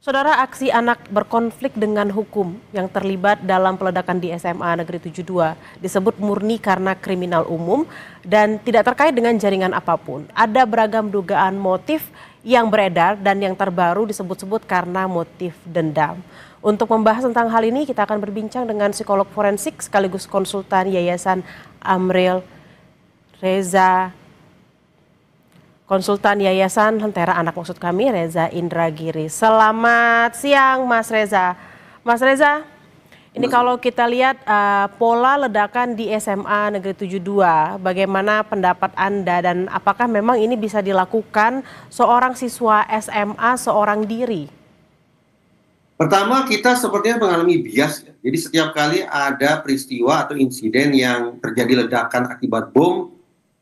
Saudara, aksi anak berkonflik dengan hukum yang terlibat dalam peledakan di SMA Negeri 72 disebut murni karena kriminal umum dan tidak terkait dengan jaringan apapun. Ada beragam dugaan motif yang beredar dan yang terbaru disebut-sebut karena motif dendam. Untuk membahas tentang hal ini, kita akan berbincang dengan psikolog forensik sekaligus konsultan Yayasan Amril Reza, konsultan Yayasan Lentera Anak maksud kami, Reza Indragiri. Selamat siang Mas Reza. Mas Reza, ini kalau kita lihat pola ledakan di SMA Negeri 72, bagaimana pendapat Anda dan apakah memang ini bisa dilakukan seorang siswa SMA seorang diri? Pertama, kita sepertinya mengalami bias. Jadi setiap kali ada peristiwa atau insiden yang terjadi ledakan akibat bom,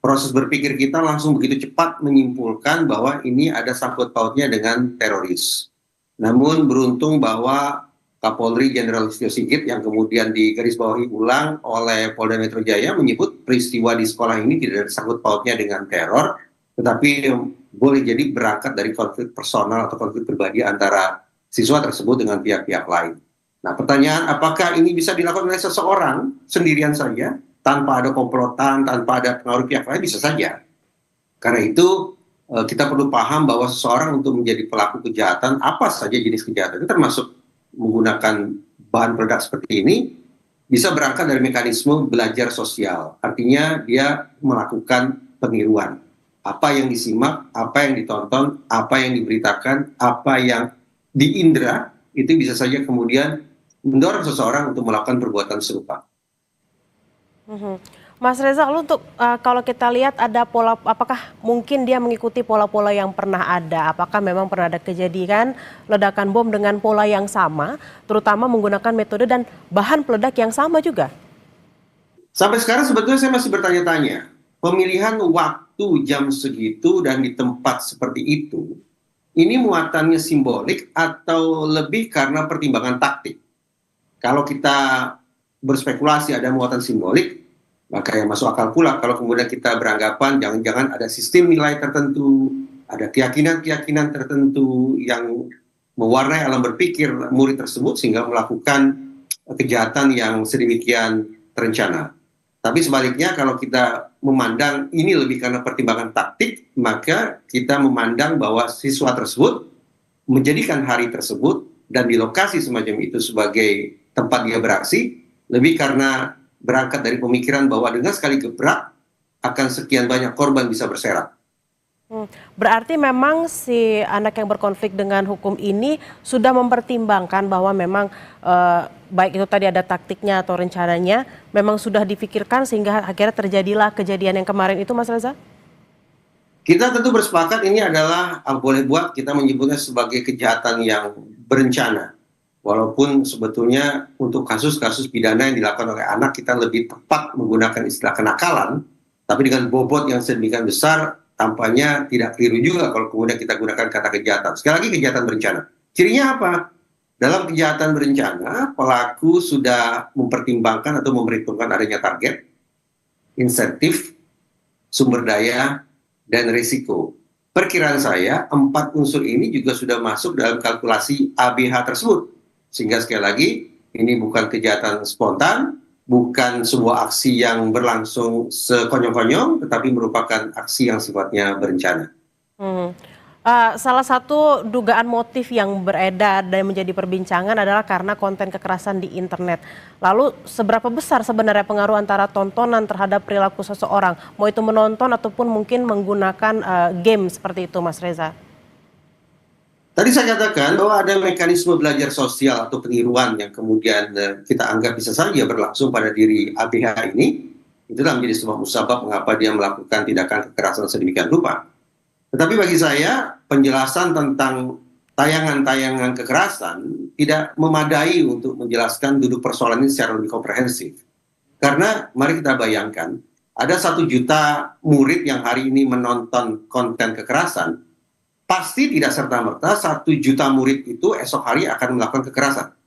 proses berpikir kita langsung begitu cepat menyimpulkan bahwa ini ada sangkut pautnya dengan teroris. Namun beruntung bahwa Kapolri Jenderal Listio Sigit yang kemudian digarisbawahi ulang oleh Polda Metro Jaya menyebut peristiwa di sekolah ini tidak ada sangkut pautnya dengan teror, tetapi boleh jadi berangkat dari konflik personal atau konflik pribadi antara siswa tersebut dengan pihak-pihak lain. Nah, pertanyaan apakah ini bisa dilakukan oleh seseorang sendirian saja, tanpa ada komplotan, tanpa ada pengaruh pihak lain? Bisa saja. Karena itu kita perlu paham bahwa seseorang untuk menjadi pelaku kejahatan, apa saja jenis kejahatan itu termasuk menggunakan bahan peledak seperti ini, bisa berangkat dari mekanisme belajar sosial. Artinya dia melakukan peniruan. Apa yang disimak, apa yang ditonton, apa yang diberitakan, apa yang diindra, itu bisa saja kemudian mendorong seseorang untuk melakukan perbuatan serupa. Mas Reza, lalu untuk kalau kita lihat ada pola, apakah mungkin dia mengikuti pola-pola yang pernah ada? Apakah memang pernah ada kejadian ledakan bom dengan pola yang sama, terutama menggunakan metode dan bahan peledak yang sama juga? Sampai sekarang sebetulnya saya masih bertanya-tanya, pemilihan waktu jam segitu dan di tempat seperti itu, ini muatannya simbolik atau lebih karena pertimbangan taktik? Kalau kita berspekulasi ada muatan simbolik, maka yang masuk akal pula kalau kemudian kita beranggapan jangan-jangan ada sistem nilai tertentu, ada keyakinan-keyakinan tertentu yang mewarnai alam berpikir murid tersebut sehingga melakukan kejahatan yang sedemikian terencana. Tapi sebaliknya kalau kita memandang ini lebih karena pertimbangan taktik, maka kita memandang bahwa siswa tersebut menjadikan hari tersebut dan di lokasi semacam itu sebagai tempat dia beraksi, lebih karena berangkat dari pemikiran bahwa dengan sekali gebrak akan sekian banyak korban bisa berserak. Berarti memang si anak yang berkonflik dengan hukum ini sudah mempertimbangkan bahwa memang baik itu tadi ada taktiknya atau rencananya, memang sudah difikirkan sehingga akhirnya terjadilah kejadian yang kemarin itu, Mas Reza? Kita tentu bersepakat ini adalah boleh buat kita menyebutnya sebagai kejahatan yang berencana. Walaupun sebetulnya untuk kasus-kasus pidana yang dilakukan oleh anak kita lebih tepat menggunakan istilah kenakalan, tapi dengan bobot yang sedemikian besar tampaknya tidak keliru juga kalau kemudian kita gunakan kata kejahatan. Sekali lagi kejahatan berencana. Cirinya apa? Dalam kejahatan berencana, pelaku sudah mempertimbangkan atau memperhitungkan adanya target, insentif, sumber daya, dan risiko. Perkiraan saya, 4 unsur ini juga sudah masuk dalam kalkulasi ABH tersebut. Sehingga sekali lagi, ini bukan kejahatan spontan, bukan sebuah aksi yang berlangsung sekonyong-konyong, tetapi merupakan aksi yang sifatnya berencana. Salah satu dugaan motif yang beredar dan menjadi perbincangan adalah karena konten kekerasan di internet. Lalu seberapa besar sebenarnya pengaruh antara tontonan terhadap perilaku seseorang, mau itu menonton ataupun mungkin menggunakan game seperti itu, Mas Reza? Tadi saya katakan bahwa ada mekanisme belajar sosial atau peniruan yang kemudian kita anggap bisa saja berlangsung pada diri ABH ini. Itulah menjadi sebuah musabab mengapa dia melakukan tindakan kekerasan sedemikian rupa. Tetapi bagi saya, penjelasan tentang tayangan-tayangan kekerasan tidak memadai untuk menjelaskan duduk persoalan ini secara lebih komprehensif. Karena mari kita bayangkan, ada 1 juta murid yang hari ini menonton konten kekerasan, pasti tidak serta-merta 1 juta murid itu esok hari akan melakukan kekerasan.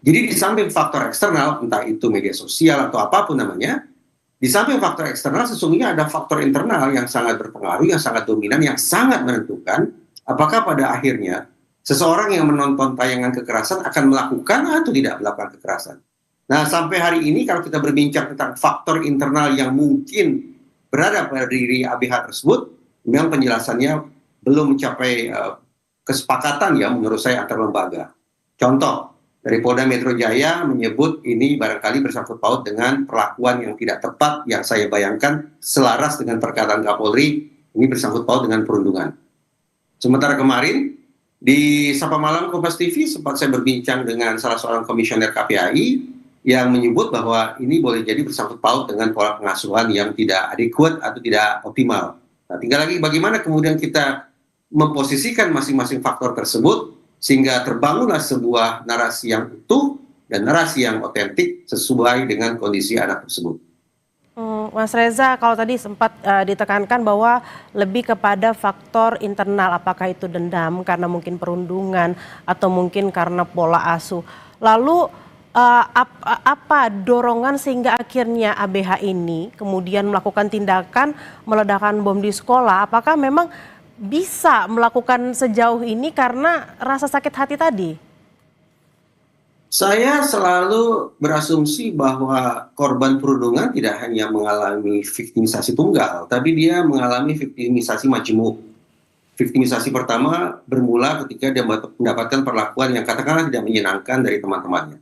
Jadi di samping faktor eksternal, entah itu media sosial atau apapun namanya, di samping faktor eksternal sesungguhnya ada faktor internal yang sangat berpengaruh, yang sangat dominan, yang sangat menentukan apakah pada akhirnya seseorang yang menonton tayangan kekerasan akan melakukan atau tidak melakukan kekerasan. Nah, sampai hari ini kalau kita berbincang tentang faktor internal yang mungkin berada pada diri ABH tersebut, memang penjelasannya belum mencapai kesepakatan ya menurut saya antar lembaga. Contoh, dari Polda Metro Jaya menyebut ini barangkali bersangkut paut dengan perlakuan yang tidak tepat yang saya bayangkan selaras dengan perkataan Kapolri, ini bersangkut paut dengan perundungan. Sementara kemarin di Sapa Malam Kompas TV sempat saya berbincang dengan salah seorang komisioner KPAI yang menyebut bahwa ini boleh jadi bersangkut paut dengan pola pengasuhan yang tidak adekuat atau tidak optimal. Nah, tinggal lagi bagaimana kemudian kita memposisikan masing-masing faktor tersebut sehingga terbangunlah sebuah narasi yang utuh dan narasi yang otentik sesuai dengan kondisi anak tersebut. Mas Reza, kalau tadi sempat ditekankan bahwa lebih kepada faktor internal, apakah itu dendam karena mungkin perundungan atau mungkin karena pola asuh. Lalu apa dorongan sehingga akhirnya ABH ini kemudian melakukan tindakan meledakan bom di sekolah? Apakah memang bisa melakukan sejauh ini karena rasa sakit hati tadi? Saya selalu berasumsi bahwa korban perundungan tidak hanya mengalami viktimisasi tunggal, tapi dia mengalami viktimisasi majemuk. Viktimisasi pertama bermula ketika dia mendapatkan perlakuan yang katakanlah tidak menyenangkan dari teman-temannya.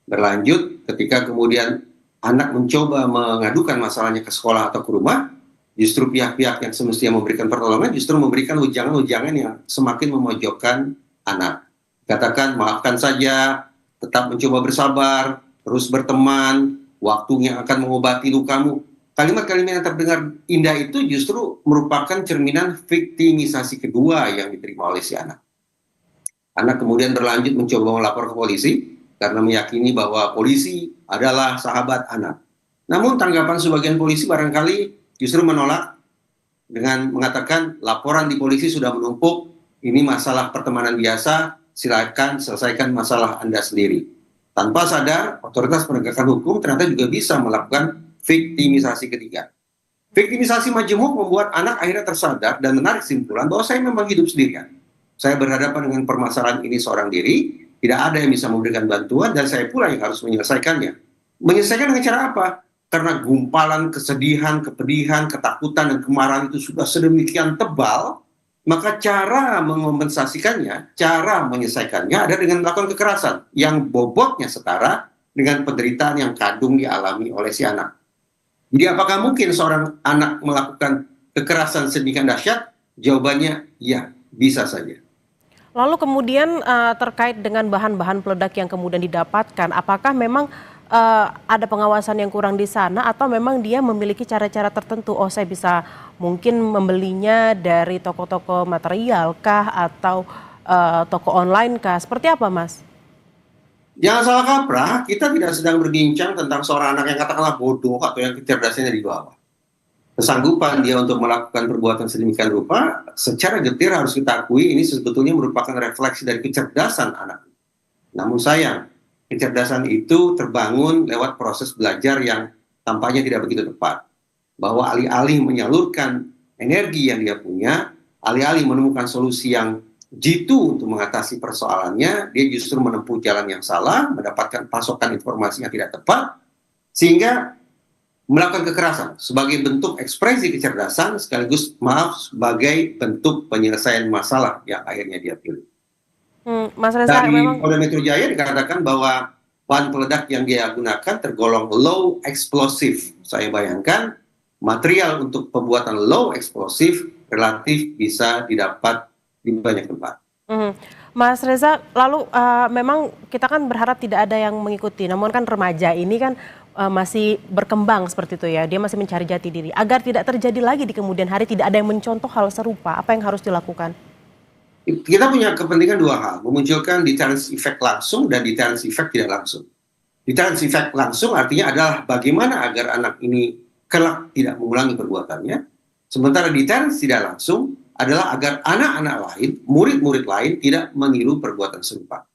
Berlanjut ketika kemudian anak mencoba mengadukan masalahnya ke sekolah atau ke rumah, justru pihak-pihak yang semestinya memberikan pertolongan justru memberikan ujangan-ujangan yang semakin memojokkan anak. Katakan maafkan saja, tetap mencoba bersabar, terus berteman, waktunya akan mengobati lukamu. Kalimat-kalimat yang terdengar indah itu justru merupakan cerminan viktimisasi kedua yang diterima oleh si anak. Anak kemudian berlanjut mencoba melapor ke polisi karena meyakini bahwa polisi adalah sahabat anak. Namun tanggapan sebagian polisi barangkali justru menolak dengan mengatakan laporan di polisi sudah menumpuk, ini masalah pertemanan biasa, silakan selesaikan masalah Anda sendiri. Tanpa sadar, otoritas penegakan hukum ternyata juga bisa melakukan viktimisasi ketiga. Viktimisasi majemuk membuat anak akhirnya tersadar dan menarik kesimpulan bahwa saya memang hidup sendirian. Saya berhadapan dengan permasalahan ini seorang diri, tidak ada yang bisa memberikan bantuan dan saya pula yang harus menyelesaikannya. Menyelesaikan dengan cara apa? Karena gumpalan kesedihan, kepedihan, ketakutan, dan kemarahan itu sudah sedemikian tebal, maka cara mengompensasikannya, cara menyelesaikannya ada dengan melakukan kekerasan yang bobotnya setara dengan penderitaan yang kadung dialami oleh si anak. Jadi apakah mungkin seorang anak melakukan kekerasan sedemikian dahsyat? Jawabannya ya, bisa saja. Lalu kemudian terkait dengan bahan-bahan peledak yang kemudian didapatkan, apakah memang ada pengawasan yang kurang di sana atau memang dia memiliki cara-cara tertentu? Oh, saya bisa mungkin membelinya dari toko-toko material kah atau toko online kah? Seperti apa, Mas? Jangan salah kaprah, kita tidak sedang berbincang tentang seorang anak yang katakanlah bodoh atau yang kecerdasannya di bawah. Kesanggupan dia untuk melakukan perbuatan sedemikian rupa, secara getir harus kita akui ini sebetulnya merupakan refleksi dari kecerdasan anak. Namun sayang, kecerdasan itu terbangun lewat proses belajar yang tampaknya tidak begitu tepat. Bahwa alih-alih menyalurkan energi yang dia punya, alih-alih menemukan solusi yang jitu untuk mengatasi persoalannya, dia justru menempuh jalan yang salah, mendapatkan pasokan informasi yang tidak tepat, sehingga melakukan kekerasan sebagai bentuk ekspresi kecerdasan sekaligus sebagai bentuk penyelesaian masalah yang akhirnya dia pilih. Mas Reza, Dari memang Polda Metro Jaya dikatakan bahwa bahan peledak yang dia gunakan tergolong low explosive. Saya bayangkan material untuk pembuatan low explosive relatif bisa didapat di banyak tempat. Mas Reza, lalu memang kita kan berharap tidak ada yang mengikuti, namun kan remaja ini kan masih berkembang seperti itu ya, dia masih mencari jati diri. Agar tidak terjadi lagi di kemudian hari tidak ada yang mencontoh hal serupa, apa yang harus dilakukan? Kita punya kepentingan dua hal, memunculkan deterrence effect langsung dan deterrence effect tidak langsung. Deterrence effect langsung artinya adalah bagaimana agar anak ini kelak tidak mengulangi perbuatannya, sementara deterrence tidak langsung adalah agar anak-anak lain, murid-murid lain tidak meniru perbuatan serupa.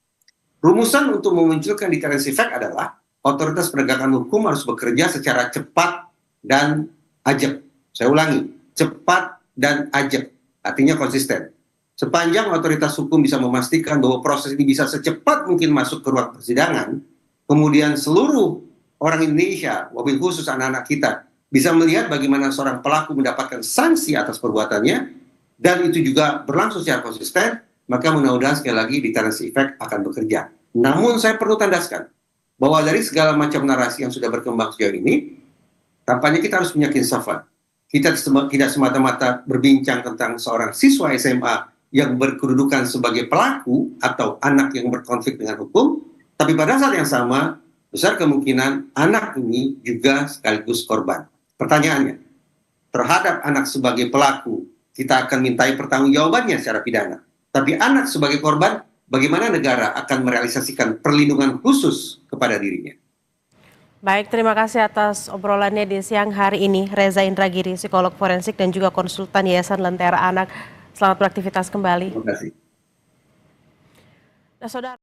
Rumusan untuk memunculkan deterrence effect adalah otoritas penegakan hukum harus bekerja secara cepat dan ajak. Saya ulangi, cepat dan ajak, artinya konsisten. sepanjang otoritas hukum bisa memastikan bahwa proses ini bisa secepat mungkin masuk ke ruang persidangan, kemudian seluruh orang Indonesia, wabil khusus anak-anak kita, bisa melihat bagaimana seorang pelaku mendapatkan sanksi atas perbuatannya, dan itu juga berlangsung secara konsisten, maka mudah-mudahan sekali lagi deterrence effect akan bekerja. Namun saya perlu tandaskan bahwa dari segala macam narasi yang sudah berkembang sejauh ini, tampaknya kita harus punya keinsafan. Kita tidak semata-mata berbincang tentang seorang siswa SMA yang berkedudukan sebagai pelaku atau anak yang berkonflik dengan hukum, tapi pada saat yang sama, besar kemungkinan anak ini juga sekaligus korban. Pertanyaannya, terhadap anak sebagai pelaku, kita akan mintai pertanggungjawabannya secara pidana. Tapi anak sebagai korban, bagaimana negara akan merealisasikan perlindungan khusus kepada dirinya? Baik, terima kasih atas obrolannya di siang hari ini. Reza Indragiri, psikolog forensik dan juga konsultan Yayasan Lentera Anak. Selamat beraktivitas kembali. Terima kasih. Nah, Saudara.